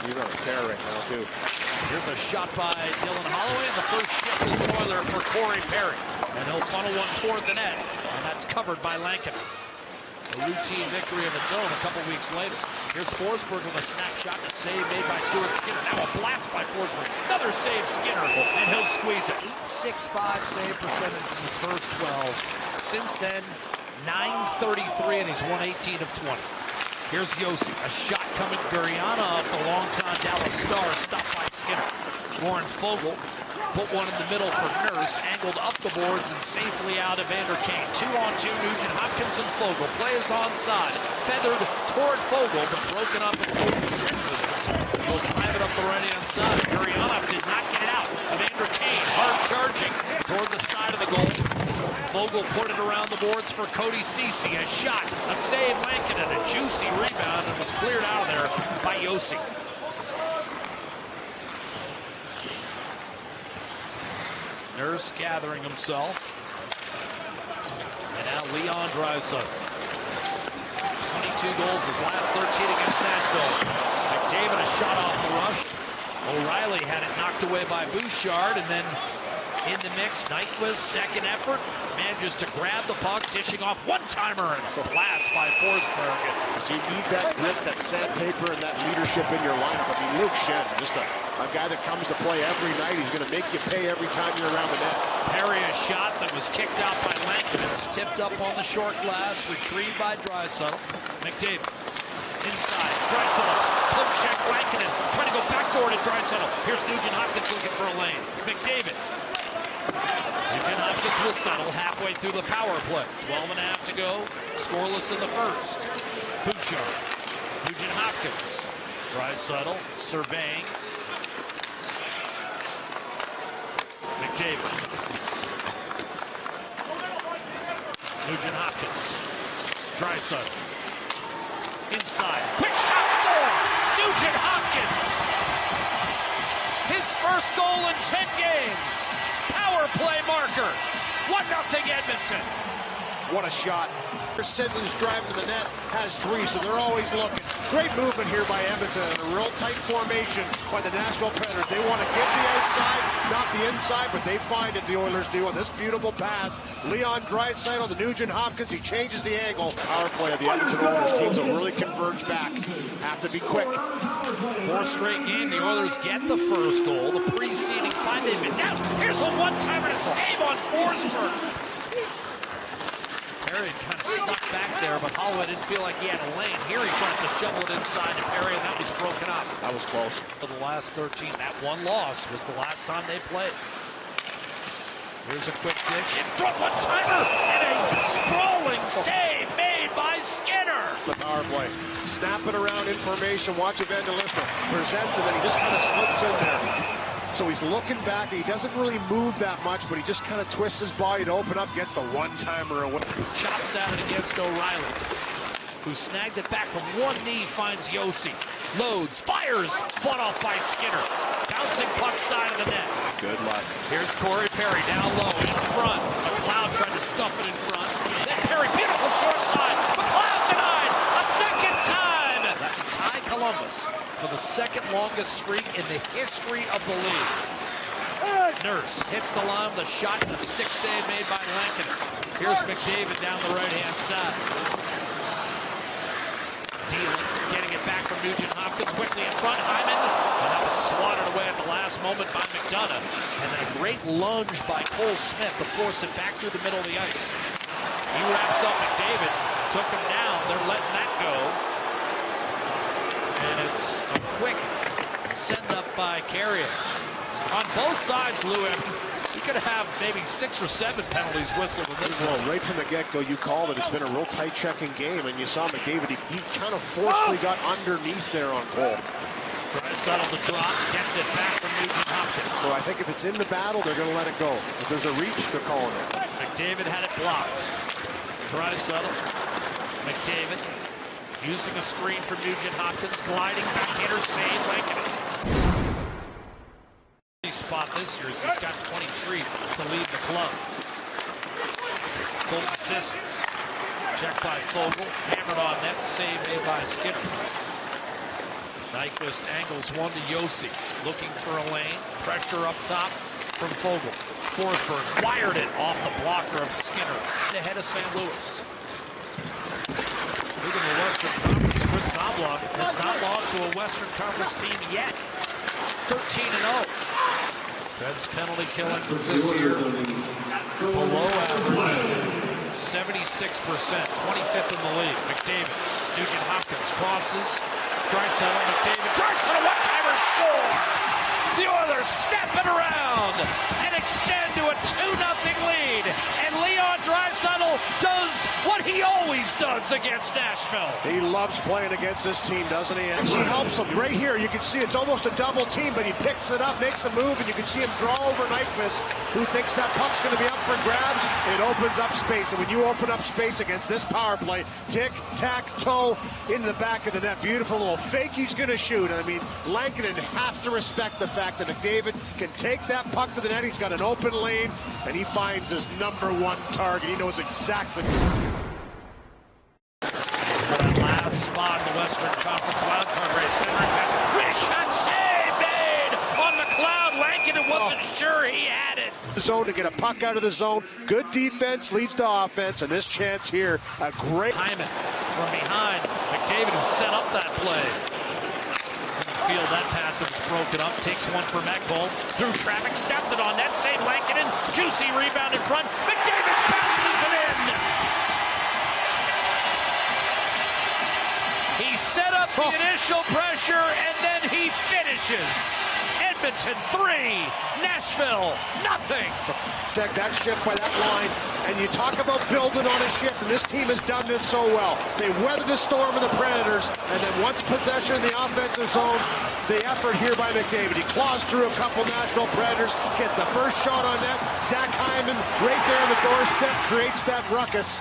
He's on a tear right now, too. Here's a shot by Dylan Holloway, and the first shift is an Oiler for Corey Perry. And he'll funnel one toward the net, and that's covered by Lankin. A routine victory of its own a couple weeks later. Here's Forsberg with a snapshot, a save made by Stuart Skinner. Now a blast by Forsberg. Another save, Skinner, and he'll squeeze it. 8.65 save percentage in his first 12. Since then, .933, and he's won 18 of 20. Here's Josi, a shot coming. Guriana off the longtime Dallas Star, stopped by Skinner. Warren Foegele put one in the middle for Nurse, angled up the boards and safely out of Evander Kane. 2-on-2, Nugent Hopkins and Foegele. Play is onside. Feathered toward Foegele, but broken up with Cody Sissons. He'll drive it up the right-hand side. Gurianov did not get it out. Evander Kane, hard charging toward the side of the goal. Foegele put it around the boards for Cody Ceci. A shot, a save, Lankinen, a juicy rebound, and was cleared out of there by Josi. Nurse gathering himself. And now Leon Draisaitl. 22 goals his last 13 against Nashville. McDavid a shot off the rush. O'Reilly had it knocked away by Bouchard, and then in the mix, Nyquist, second effort, manages to grab the puck, dishing off one-timer, and a blast by Forsberg. You need that grit, that sandpaper, and that leadership in your lineup. I mean, Luke Schenn, just a guy that comes to play every night. He's going to make you pay every time you're around the net. Perry, a shot that was kicked out by Lankinen. It's tipped up on the short glass, retrieved by Draisaitl. McDavid. Inside, Draisaitl, poke check, Lankinen, trying to go backdoor to Draisaitl. Here's Nugent Hopkins looking for a lane. McDavid. Nugent Hopkins will settle halfway through the power play. 12.5 to go, scoreless in the first. Bouchard, Nugent Hopkins, Draisaitl surveying. McDavid. Nugent Hopkins, Draisaitl. Inside, quick shot, score! Nugent Hopkins! His first goal in 10 games. Power play marker. 1-0 Edmonton. What a shot. Sissons driving to the net, has three, so they're always looking. Great movement here by Edmonton. A real tight formation by the Nashville Predators. They want to get the outside, not the inside, but they find it, the Oilers do, on this beautiful pass. Leon Draisaitl, the Nugent Hopkins, he changes the angle. Power play of the Edmonton Oilers. Teams will really converge back. Have to be quick. Fourth straight game, the Oilers get the first goal. The preceding 5, they've been down. Here's a one-timer to save on Forsberg. Perry kind of stuck back there, but Holloway didn't feel like he had a lane. Here he tries to shovel it inside to Perry, and that was broken up. That was close. For the last 13, that one loss was the last time they played. Here's a quick ditch in front, one-timer, and a sprawling save made by Skinner. The power play. Snap it around in formation. Watch Evangelista. Presents, and then he just kind of slips in there. So he's looking back. He doesn't really move that much, but he just kind of twists his body to open up, gets the one-timer away. Chops at it against O'Reilly, who snagged it back from one knee, finds Josi. Loads, fires, fought off by Skinner. Bouncing puck side of the net. Good luck. Here's Corey Perry down low, in front. McLeod tried to stuff it in front. Then Perry, beautiful short side. McLeod denied a second time. That can tie Columbus for the second longest streak in the history of the league. Nurse hits the line with a shot and a stick save made by Lankinen. Here's McDavid down the right-hand side. Dealing, getting it back from Nugent Hopkins quickly in front. Hyman, and that was swatted away at the last moment by McDonough. And then a great lunge by Cole Smith to force it back through the middle of the ice. He wraps up McDavid, took him down. They're letting that go. And it's a quick send-up by Carrier. On both sides, Lou, you could have maybe 6 or 7 penalties whistled in this one. Well, right from the get-go, you called it. It's been a real tight checking game, and you saw McDavid. He kind of forcefully got underneath there on Cole. Draisaitl the drop, gets it back from Nugent Hopkins. So I think if it's in the battle, they're going to let it go. If there's a reach, they're calling it. McDavid had it blocked. Draisaitl, McDavid, using a screen from Nugent Hopkins, gliding back, hitter, save, Lankinen. Spot this year is he's got 23 to lead the club. Colton Sissons, checked by Foegele, hammered on net, save made by Skinner. Nyquist angles one to Josi, looking for a lane. Pressure up top from Fogle. Forsberg wired it off the blocker of Skinner. Ahead of St. Louis. Moving to the Western Conference, Chris Knoblauch has not lost to a Western Conference team yet. 13-0. Preds penalty killing this year. Below average. 76%, 25th in the league. McDavid, Nugent Hopkins crosses. Draisaitl, McDavid, Draisaitl, one-timer score! The Oilers snap it around and extend to a 2-0 lead. And Leon Draisaitl does what he always does against Nashville. He loves playing against this team, doesn't he? And she helps him. Right here, you can see it's almost a double team, but he picks it up, makes a move, and you can see him draw over Nyquist, who thinks that puck's going to be up for grabs. It opens up space, and when you open up space against this power play, tic-tac-toe into the back of the net. Beautiful little fake he's going to shoot. I mean, Lankinen has to respect the fact that McDavid can take that puck to the net. He's got an open lane, and he finds his number one target. He knows exactly. That last spot in the Western Conference wildcard race, centering pass. Rich, save made on McLeod. Lankinen wasn't sure he had it. Zone to get a puck out of the zone. Good defense leads to offense, and this chance here, a great. Hyman from behind. McDavid, who set up that play. Field that pass was broken up. Takes one for Ekholm. Through traffic, stepped it on net. Save Lankinen. Juicy rebound in front. McDavid bounces it in. He set up the initial pressure, and then he finishes. Edmonton 3, Nashville nothing. That shift by that line, and you talk about building on a shift, and this team has done this so well. They weather the storm of the Predators, and then once possession in the offensive zone, the effort here by McDavid. He claws through a couple Nashville Predators, gets the first shot on net. Zach Hyman right there on the doorstep creates that ruckus.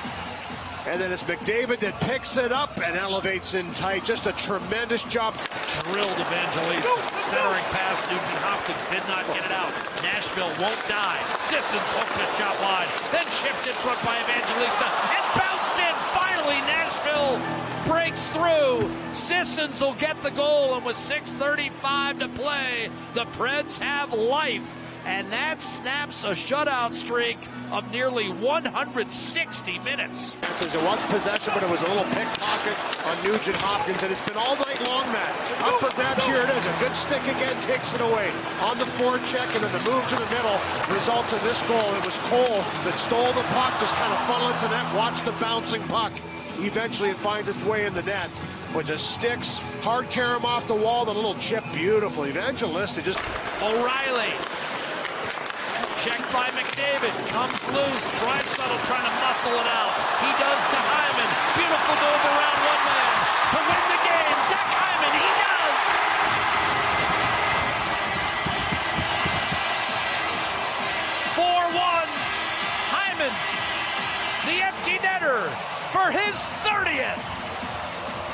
And then it's McDavid that picks it up and elevates in tight. Just a tremendous job. Drilled Evangelista. Centering pass. Nugent Hopkins did not get it out. Nashville won't die. Sissons hooked his shot wide. Then chipped in front by Evangelista and bounced in. Finally, Nashville breaks through. Sissons will get the goal, and with 6:35 to play, the Preds have life. And that snaps a shutout streak of nearly 160 minutes. It was possession, but it was a little pickpocket on Nugent Hopkins, and it's been all night long, Matt. Up for grabs, here it is. A good stick again, takes it away. On the forecheck, and then the move to the middle results in this goal. It was Cole that stole the puck, just kind of funneled into net. Watch the bouncing puck. Eventually, it finds its way in the net. But just sticks, hard carry him off the wall, the little chip, beautiful. Evangelista just... O'Reilly. Checked by McDavid, comes loose, Draisaitl trying to muscle it out. He does to Hyman. Beautiful move around one man to win the game. Zach Hyman, he does! 4-1. Hyman, the empty netter for his 30th.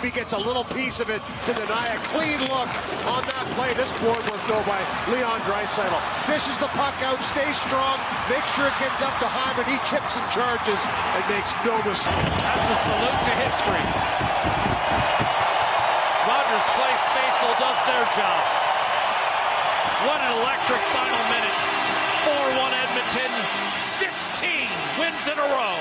He gets a little piece of it to deny a clean look on that play. This board was go by Leon Draisaitl. Fishes the puck out, stays strong, makes sure it gets up to Hyman. He chips and charges and makes no mistake. That's a salute to history. Rogers Place faithful does their job. What an electric final minute. 4-1 Edmonton, 16 wins in a row.